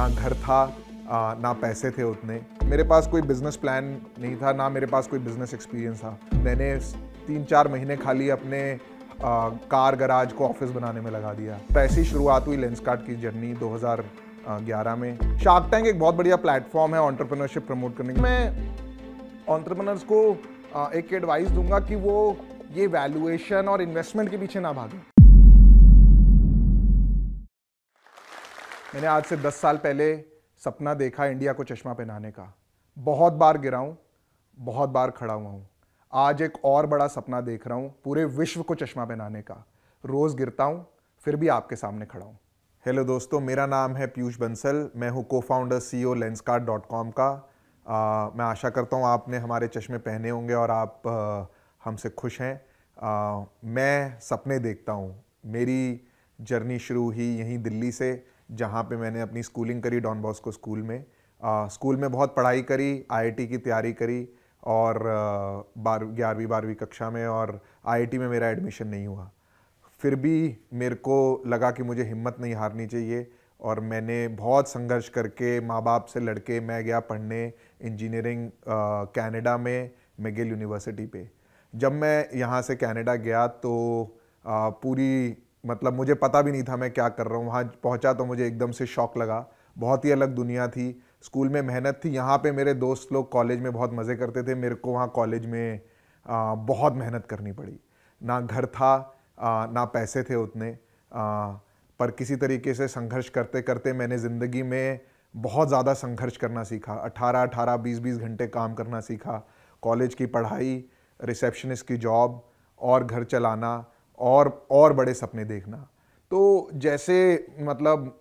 ना घर था, ना पैसे थे उतने। मेरे पास कोई बिजनेस प्लान नहीं था, ना मेरे पास कोई बिजनेस एक्सपीरियंस था। मैंने 3-4 महीने खाली अपने कार गराज को ऑफिस बनाने में लगा दिया। तो ऐसी शुरुआत हुई लेंसकार्ट की जर्नी 2011 में। शार्क टैंक एक बहुत बढ़िया प्लेटफॉर्म है एंटरप्रेन्योरशिप प्रमोट करने की। मैं एंटरप्रेन्योर्स को एक एडवाइस दूंगा कि वो ये वैल्यूएशन और इन्वेस्टमेंट के पीछे ना भागें। मैंने आज से 10 साल पहले सपना देखा इंडिया को चश्मा पहनाने का। बहुत बार गिरा हूं, बहुत बार खड़ा हुआ हूं। आज एक और बड़ा सपना देख रहा हूं, पूरे विश्व को चश्मा पहनाने का। रोज गिरता हूं, फिर भी आपके सामने खड़ा हूं। हेलो दोस्तों, मेरा नाम है पीयूष बंसल। मैं हूं को-फाउंडर CEO Lenskart.com का। मैं आशा करता हूं आपने हमारे चश्मे पहने होंगे और आप हमसे खुश हैं। मैं सपने देखता हूं। मेरी जर्नी शुरू हुई यहीं दिल्ली से, जहाँ पे मैंने अपनी स्कूलिंग करी डॉन बॉस्को स्कूल में। स्कूल में बहुत पढ़ाई करी, IIT की तैयारी करी और 11वीं 12वीं कक्षा में, और IIT में मेरा एडमिशन नहीं हुआ। फिर भी मेरे को लगा कि मुझे हिम्मत नहीं हारनी चाहिए और मैंने बहुत संघर्ष करके माँ बाप से लड़के मैं गया पढ़ने इंजीनियरिंग कनाडा में मैगिल यूनिवर्सिटी पे। जब मैं यहाँ से कनाडा गया तो पूरी मतलब मुझे पता भी नहीं था मैं क्या कर रहा हूँ। वहाँ पहुँचा तो मुझे एकदम से शॉक लगा। बहुत ही अलग दुनिया थी। स्कूल में मेहनत थी, यहाँ पे मेरे दोस्त लोग कॉलेज में बहुत मज़े करते थे, मेरे को वहाँ कॉलेज में बहुत मेहनत करनी पड़ी। ना घर था, ना पैसे थे उतने, पर किसी तरीके से संघर्ष करते करते मैंने ज़िंदगी में बहुत ज़्यादा संघर्ष करना सीखा। 18-18, 20-20 घंटे काम करना सीखा। कॉलेज की पढ़ाई, रिसेप्शनिस्ट की जॉब और घर चलाना और बड़े सपने देखना। तो जैसे मतलब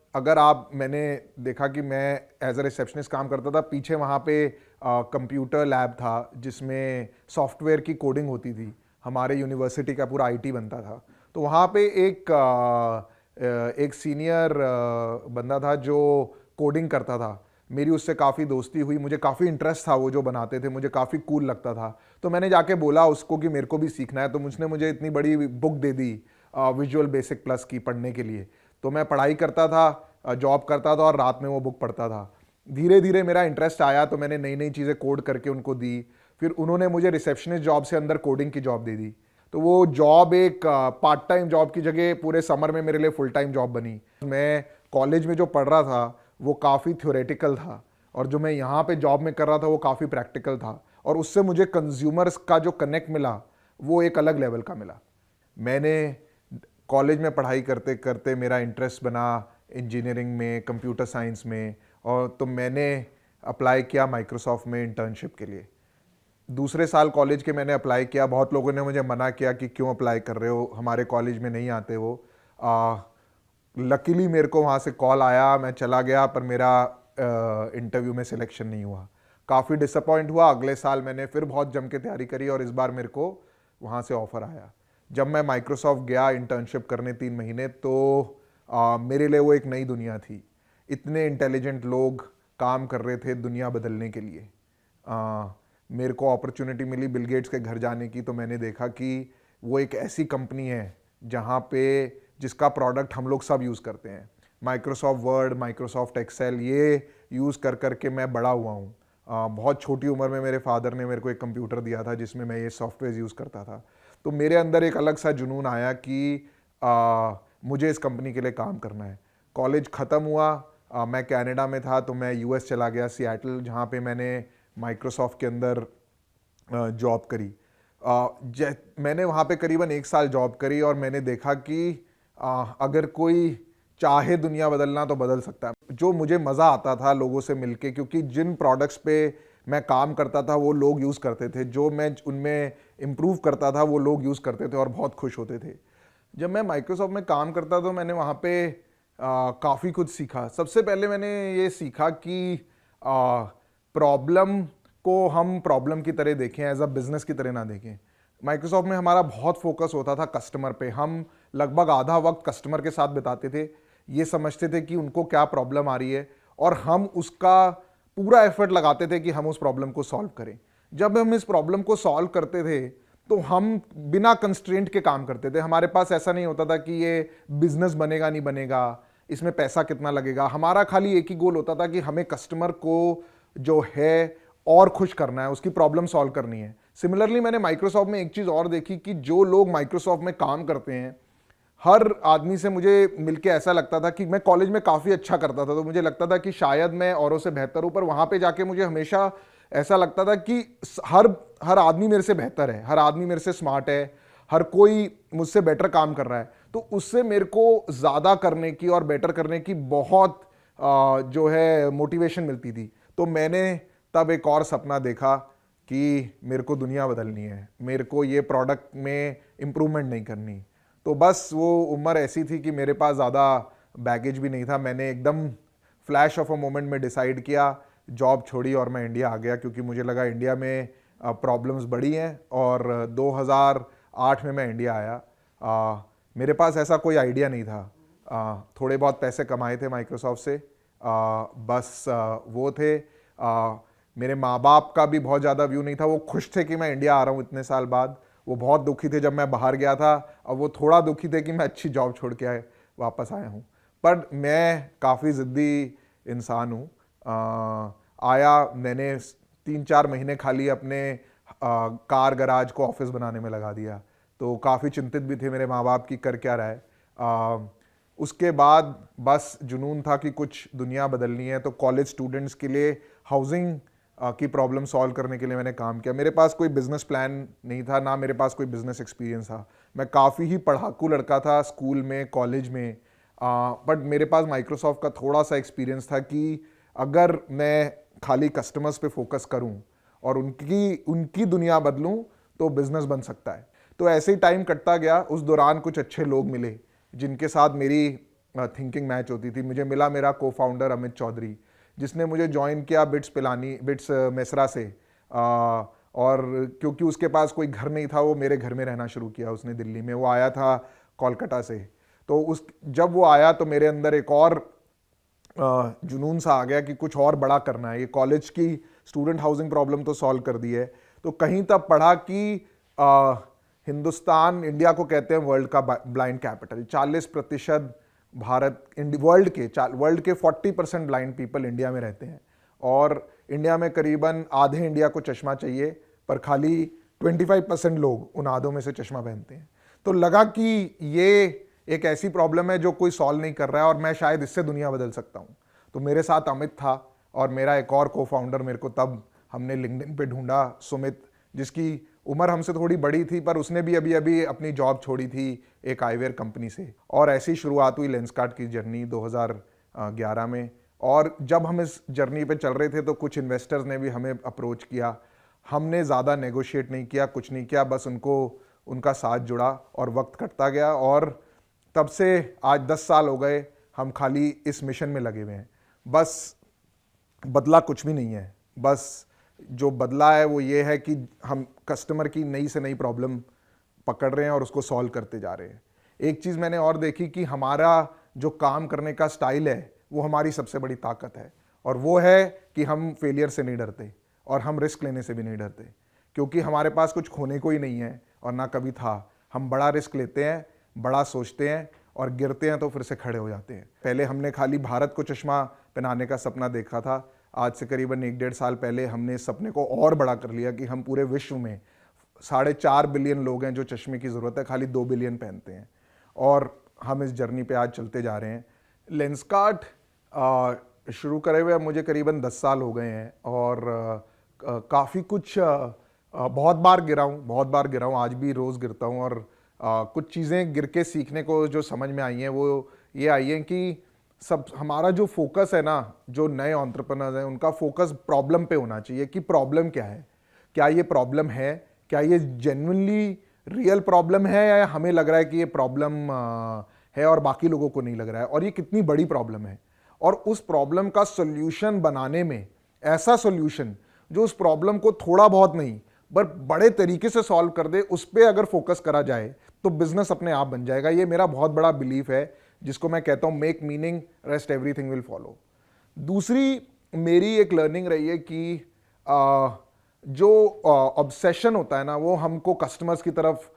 मैंने देखा कि मैं एज अ रिसेप्शनिस्ट काम करता था, पीछे वहाँ पे कंप्यूटर लैब था जिसमें सॉफ्टवेयर की कोडिंग होती थी। हमारे यूनिवर्सिटी का पूरा IT बनता था। तो वहाँ पे एक सीनियर बंदा था जो कोडिंग करता था। मेरी उससे काफ़ी दोस्ती हुई, मुझे काफ़ी इंटरेस्ट था वो जो बनाते थे, मुझे काफ़ी कूल लगता था। तो मैंने जाके बोला उसको कि मेरे को भी सीखना है। तो उसने मुझे इतनी बड़ी बुक दे दी विजुअल बेसिक प्लस की पढ़ने के लिए। तो मैं पढ़ाई करता था, जॉब करता था और रात में वो बुक पढ़ता था। धीरे धीरे मेरा इंटरेस्ट आया तो मैंने नई नई चीज़ें कोड करके उनको दी। फिर उन्होंने मुझे रिसेप्शनिस्ट जॉब से अंदर कोडिंग की जॉब दे दी। तो वो जॉब एक पार्ट टाइम जॉब की जगह पूरे समर में मेरे लिए फुल टाइम जॉब बनी। मैं कॉलेज में जो पढ़ रहा था वो काफ़ी थ्योरेटिकल था और जो मैं यहाँ पे जॉब में कर रहा था वो काफ़ी प्रैक्टिकल था, और उससे मुझे कंज्यूमर्स का जो कनेक्ट मिला वो एक अलग लेवल का मिला। मैंने कॉलेज में पढ़ाई करते करते मेरा इंटरेस्ट बना इंजीनियरिंग में, कंप्यूटर साइंस में, और तो मैंने अप्लाई किया माइक्रोसॉफ्ट में इंटर्नशिप के लिए। दूसरे साल कॉलेज के मैंने अप्लाई किया। बहुत लोगों ने मुझे मना किया कि क्यों अप्लाई कर रहे हो, हमारे कॉलेज में नहीं आते वो। लकीली मेरे को वहाँ से कॉल आया, मैं चला गया, पर मेरा इंटरव्यू में सिलेक्शन नहीं हुआ। काफ़ी डिसअपॉइंट हुआ। अगले साल मैंने फिर बहुत जम के तैयारी करी और इस बार मेरे को वहाँ से ऑफ़र आया। जब मैं माइक्रोसॉफ्ट गया इंटर्नशिप करने 3 महीने, तो मेरे लिए वो एक नई दुनिया थी। इतने इंटेलिजेंट लोग काम कर रहे थे दुनिया बदलने के लिए। मेरे को अपॉर्चुनिटी मिली बिल गेट्स के घर जाने की। तो मैंने देखा कि वो एक ऐसी कंपनी है जहाँ पे जिसका प्रोडक्ट हम लोग सब यूज़ करते हैं। माइक्रोसॉफ्ट वर्ड, माइक्रोसॉफ्ट एक्सेल, ये यूज़ कर करके मैं बड़ा हुआ हूँ। बहुत छोटी उम्र में मेरे फादर ने मेरे को एक कंप्यूटर दिया था जिसमें मैं ये सॉफ्टवेयर यूज़ करता था। तो मेरे अंदर एक अलग सा जुनून आया कि मुझे इस कंपनी के लिए काम करना है। कॉलेज ख़त्म हुआ, मैं कनाडा में था तो मैं US चला गया, सिएटल, जहाँ पे मैंने माइक्रोसॉफ्ट के अंदर जॉब करी। मैंने वहाँ पे करीबन 1 साल जॉब करी और मैंने देखा कि अगर कोई चाहे दुनिया बदलना तो बदल सकता है। जो मुझे मज़ा आता था लोगों से मिलके, क्योंकि जिन प्रोडक्ट्स पे मैं काम करता था वो लोग यूज़ करते थे, जो मैं उनमें इम्प्रूव करता था वो लोग यूज़ करते थे और बहुत खुश होते थे। जब मैं माइक्रोसॉफ्ट में काम करता तो मैंने वहाँ पे काफ़ी कुछ सीखा। सबसे पहले मैंने ये सीखा कि प्रॉब्लम को हम प्रॉब्लम की तरह देखें, एज अ बिजनेस की तरह ना देखें। माइक्रोसॉफ्ट में हमारा बहुत फोकस होता था कस्टमर पे। हम लगभग आधा वक्त कस्टमर के साथ बिताते थे, ये समझते थे कि उनको क्या प्रॉब्लम आ रही है और हम उसका पूरा एफर्ट लगाते थे कि हम उस प्रॉब्लम को सॉल्व करें। जब हम इस प्रॉब्लम को सॉल्व करते थे तो हम बिना कंस्ट्रेंट के काम करते थे। हमारे पास ऐसा नहीं होता था कि ये बिजनेस बनेगा नहीं बनेगा, इसमें पैसा कितना लगेगा। हमारा खाली एक ही गोल होता था कि हमें कस्टमर को जो है और खुश करना है, उसकी प्रॉब्लम सॉल्व करनी है। सिमिलरली मैंने माइक्रोसॉफ्ट में एक चीज़ और देखी कि जो लोग माइक्रोसॉफ्ट में काम करते हैं, हर आदमी से मुझे मिलके ऐसा लगता था कि मैं कॉलेज में काफ़ी अच्छा करता था, तो मुझे लगता था कि शायद मैं औरों से बेहतर हूँ, पर वहाँ पे जाके मुझे हमेशा ऐसा लगता था कि हर हर आदमी मेरे से बेहतर है, हर आदमी मेरे से स्मार्ट है, हर कोई मुझसे बेटर काम कर रहा है। तो उससे मेरे को ज़्यादा करने की और बेटर करने की बहुत जो है मोटिवेशन मिलती थी। तो मैंने तब एक और सपना देखा कि मेरे को दुनिया बदलनी है, मेरे को ये प्रोडक्ट में इम्प्रूवमेंट नहीं करनी। तो बस वो उम्र ऐसी थी कि मेरे पास ज़्यादा बैगेज भी नहीं था। मैंने एकदम फ्लैश ऑफ अ मोमेंट में डिसाइड किया, जॉब छोड़ी और मैं इंडिया आ गया, क्योंकि मुझे लगा इंडिया में प्रॉब्लम्स बड़ी हैं। और 2008 में मैं इंडिया आया। मेरे पास ऐसा कोई आइडिया नहीं था। थोड़े बहुत पैसे कमाए थे माइक्रोसॉफ्ट से, बस वो थे। मेरे माँ बाप का भी बहुत ज़्यादा व्यू नहीं था। वो खुश थे कि मैं इंडिया आ रहा हूँ इतने साल बाद। वो बहुत दुखी थे जब मैं बाहर गया था, और वो थोड़ा दुखी थे कि मैं अच्छी जॉब छोड़ के वापस आया हूँ। पर मैं काफ़ी ज़िद्दी इंसान हूँ। आया, मैंने 3-4 महीने खाली अपने कार गराज को ऑफिस बनाने में लगा दिया। तो काफ़ी चिंतित भी थे मेरे माँ बाप की कर क्या रहा है। उसके बाद बस जुनून था कि कुछ दुनिया बदलनी है। तो कॉलेज स्टूडेंट्स के लिए हाउसिंग की प्रॉब्लम सॉल्व करने के लिए मैंने काम किया। मेरे पास कोई बिजनेस प्लान नहीं था, ना मेरे पास कोई बिजनेस एक्सपीरियंस था। मैं काफ़ी ही पढ़ाकू लड़का था स्कूल में, कॉलेज में, बट मेरे पास माइक्रोसॉफ्ट का थोड़ा सा एक्सपीरियंस था कि अगर मैं खाली कस्टमर्स पे फोकस करूं और उनकी दुनिया बदलूं तो बिजनेस बन सकता है। तो ऐसे ही टाइम कटता गया। उस दौरान कुछ अच्छे लोग मिले जिनके साथ मेरी थिंकिंग मैच होती थी। मुझे मिला मेरा को फाउंडर अमित चौधरी, जिसने मुझे ज्वाइन किया बिट्स मेसरा से। और क्योंकि उसके पास कोई घर नहीं था, वो मेरे घर में रहना शुरू किया उसने दिल्ली में। वो आया था कोलकाता से। तो जब वो आया तो मेरे अंदर एक और जुनून सा आ गया कि कुछ और बड़ा करना है। ये कॉलेज की स्टूडेंट हाउसिंग प्रॉब्लम तो सॉल्व कर दी है। तो कहीं तब पढ़ा कि हिंदुस्तान, इंडिया को कहते हैं वर्ल्ड का ब्लाइंड कैपिटल। 40% वर्ल्ड के 40% ब्लाइंड पीपल इंडिया में रहते हैं, और इंडिया में करीबन आधे इंडिया को चश्मा चाहिए, पर खाली 25% लोग उन आधों में से चश्मा पहनते हैं। तो लगा कि ये एक ऐसी प्रॉब्लम है जो कोई सॉल्व नहीं कर रहा है, और मैं शायद इससे दुनिया बदल सकता हूँ। तो मेरे साथ अमित था और मेरा एक और को फाउंडर। मेरे को तब हमने लिंक्डइन पे ढूंढा, सुमित, जिसकी उम्र हमसे थोड़ी बड़ी थी, पर उसने भी अभी अभी अपनी जॉब छोड़ी थी एक आईवेयर कंपनी से। और ऐसी शुरुआत हुई लेंसकार्ट की जर्नी 2011 में। और जब हम इस जर्नी पे चल रहे थे तो कुछ इन्वेस्टर्स ने भी हमें अप्रोच किया। हमने ज़्यादा नेगोशिएट नहीं किया, कुछ नहीं किया, बस उनका साथ जुड़ा और वक्त कटता गया। और तब से आज 10 साल हो गए हम खाली इस मिशन में लगे हुए हैं। बस बदला कुछ भी नहीं है, बस जो बदला है वो ये है कि हम कस्टमर की नई से नई प्रॉब्लम पकड़ रहे हैं और उसको सॉल्व करते जा रहे हैं। एक चीज़ मैंने और देखी कि हमारा जो काम करने का स्टाइल है वो हमारी सबसे बड़ी ताकत है, और वो है कि हम फेलियर से नहीं डरते और हम रिस्क लेने से भी नहीं डरते, क्योंकि हमारे पास कुछ खोने को ही नहीं है और ना कभी था। हम बड़ा रिस्क लेते हैं, बड़ा सोचते हैं, और गिरते हैं तो फिर से खड़े हो जाते हैं। पहले हमने खाली भारत को चश्मा पहनाने का सपना देखा था। आज से करीबन 1-1.5 साल पहले हमने इस सपने को और बड़ा कर लिया कि हम पूरे विश्व में 4.5 बिलियन लोग हैं जो चश्मे की ज़रूरत है, खाली 2 बिलियन पहनते हैं। और हम इस जर्नी पे आज चलते जा रहे हैं। लेंसकार्ट शुरू करे हुए मुझे करीबन 10 साल हो गए हैं, और काफ़ी कुछ बहुत बार गिरा हूँ, आज भी रोज़ गिरता हूँ। और कुछ चीज़ें गिर के सीखने को जो समझ में आई हैं वो ये आई हैं कि सब हमारा जो फोकस है ना, जो नए एंटरप्रेन्योर्स हैं उनका फोकस प्रॉब्लम पे होना चाहिए कि प्रॉब्लम क्या है, क्या ये प्रॉब्लम है, क्या ये जेन्युइनली रियल प्रॉब्लम है, या हमें लग रहा है कि ये प्रॉब्लम है और बाकी लोगों को नहीं लग रहा है, और ये कितनी बड़ी प्रॉब्लम है। और उस प्रॉब्लम का सोल्यूशन बनाने में, ऐसा सोल्यूशन जो उस प्रॉब्लम को थोड़ा बहुत नहीं पर बड़े तरीके से सॉल्व कर दे, उस पर अगर फोकस करा जाए तो बिजनेस अपने आप बन जाएगा। ये मेरा बहुत बड़ा बिलीफ है, जिसको मैं कहता हूं make meaning, rest everything will follow. दूसरी मेरी एक लर्निंग रही है कि जो ऑब्सेशन होता है ना, वो हमको कस्टमर्स की तरफ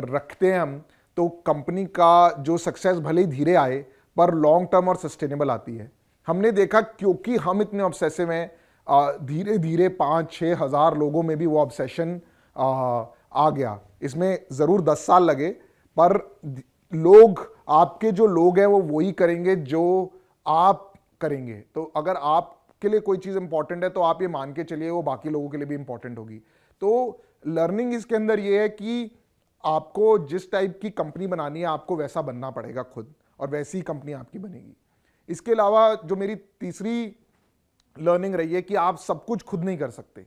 रखते हैं हम, तो कंपनी का जो सक्सेस भले ही धीरे आए पर लॉन्ग टर्म और सस्टेनेबल आती है। हमने देखा क्योंकि हम इतने ऑब्सेसिव हैं, धीरे धीरे 5-6 हज़ार लोगों में भी वो ऑब्सेशन आ गया। इसमें ज़रूर 10 साल लगे, पर लोग, आपके जो लोग हैं वो वही करेंगे जो आप करेंगे। तो अगर आपके लिए कोई चीज़ इंपॉर्टेंट है तो आप ये मान के चलिए वो बाकी लोगों के लिए भी इंपॉर्टेंट होगी। तो लर्निंग इसके अंदर ये है कि आपको जिस टाइप की कंपनी बनानी है आपको वैसा बनना पड़ेगा खुद, और वैसी ही कंपनी आपकी बनेगी। इसके अलावा जो मेरी तीसरी लर्निंग रही है कि आप सब कुछ खुद नहीं कर सकते,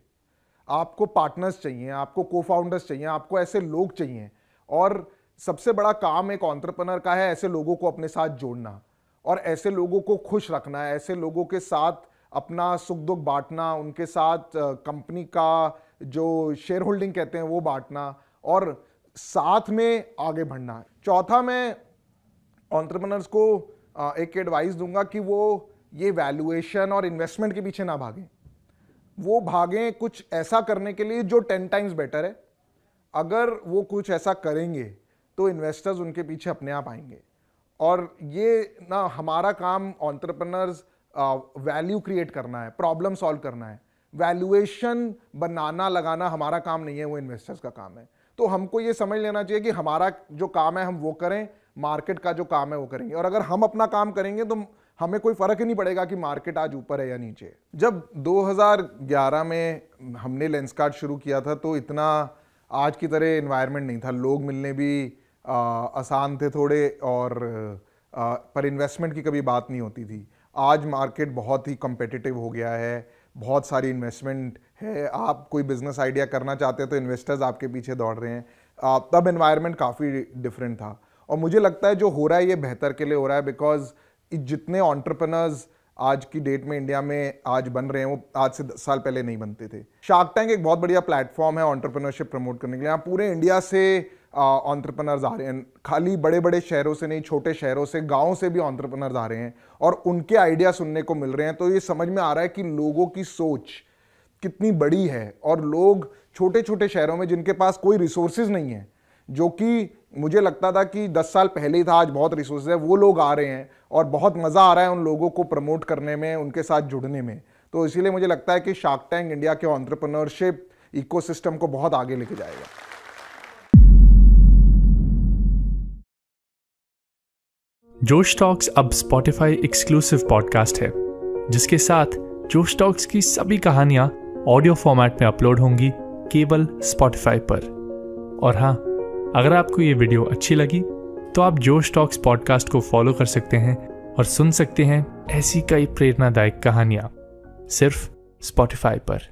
आपको पार्टनर्स चाहिए, आपको को फाउंडर्स चाहिए, आपको ऐसे लोग चाहिए। और सबसे बड़ा काम एक एंटरप्रेन्योर का है ऐसे लोगों को अपने साथ जोड़ना और ऐसे लोगों को खुश रखना है, ऐसे लोगों के साथ अपना सुख दुख बांटना, उनके साथ कंपनी का जो शेयर होल्डिंग कहते हैं वो बांटना और साथ में आगे बढ़ना। चौथा, मैं एंटरप्रेन्योर्स को एक एडवाइस दूंगा कि वो ये वैल्यूएशन और इन्वेस्टमेंट के पीछे ना भागें। वो भागें कुछ ऐसा करने के लिए जो 10 टाइम्स बेटर है। अगर वो कुछ ऐसा करेंगे तो इन्वेस्टर्स उनके पीछे अपने आप आएंगे। और ये ना हमारा काम एंटरप्रेन्योर्स वैल्यू क्रिएट करना है, प्रॉब्लम सॉल्व करना है। वैल्यूएशन बनाना लगाना हमारा काम नहीं है, वो इन्वेस्टर्स का काम है। तो हमको ये समझ लेना चाहिए कि हमारा जो काम है हम वो करें, मार्केट का जो काम है वो करेंगे। और अगर हम अपना काम करेंगे तो हमें कोई फर्क ही नहीं पड़ेगा कि मार्केट आज ऊपर है या नीचे। जब 2011 में हमने लेंसकार्ट शुरू किया था तो इतना आज की तरह एनवायरनमेंट नहीं था, लोग मिलने भी आसान थे थोड़े, और पर इन्वेस्टमेंट की कभी बात नहीं होती थी। आज मार्केट बहुत ही कम्पिटिटिव हो गया है, बहुत सारी इन्वेस्टमेंट है। आप कोई बिजनेस आइडिया करना चाहते हैं तो इन्वेस्टर्स आपके पीछे दौड़ रहे हैं। तब एनवायरनमेंट काफ़ी डिफरेंट था और मुझे लगता है जो हो रहा है ये बेहतर के लिए हो रहा है, बिकॉज जितने एंटरप्रेन्योर्स आज की डेट में इंडिया में आज बन रहे हैं वो आज से 10 साल पहले नहीं बनते थे। शार्क टैंक एक बहुत बढ़िया प्लेटफॉर्म है एंटरप्रेन्योरशिप प्रमोट करने के लिए। यहाँ पूरे इंडिया से एंटरप्रेन्योर्स आ रहे हैं, खाली बड़े बड़े शहरों से नहीं, छोटे शहरों से, गाँव से भी एंटरप्रेन्योर्स आ रहे हैं और उनके आइडिया सुनने को मिल रहे हैं। तो ये समझ में आ रहा है कि लोगों की सोच कितनी बड़ी है और लोग छोटे छोटे शहरों में जिनके पास कोई रिसोर्सेज नहीं है, जो कि मुझे लगता था कि 10 साल पहले ही था, आज बहुत रिसोर्सेज है, वो लोग आ रहे हैं और बहुत मज़ा आ रहा है उन लोगों को प्रमोट करने में, उनके साथ जुड़ने में। तो इसीलिए मुझे लगता है कि शार्क टैंक इंडिया के एंटरप्रेन्योरशिप इकोसिस्टम को बहुत आगे लेके जाएगा। जोश टॉक्स अब स्पॉटिफाई एक्सक्लूसिव पॉडकास्ट है, जिसके साथ जोश टॉक्स की सभी कहानियां ऑडियो फॉर्मेट में अपलोड होंगी केवल स्पॉटिफाई पर। और हाँ, अगर आपको ये वीडियो अच्छी लगी तो आप जोश टॉक्स पॉडकास्ट को फॉलो कर सकते हैं और सुन सकते हैं ऐसी कई प्रेरणादायक कहानियां सिर्फ स्पॉटिफाई पर।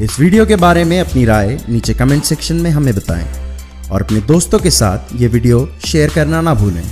इस वीडियो के बारे में अपनी राय नीचे कमेंट सेक्शन में हमें बताएं और अपने दोस्तों के साथ ये वीडियो शेयर करना ना भूलें।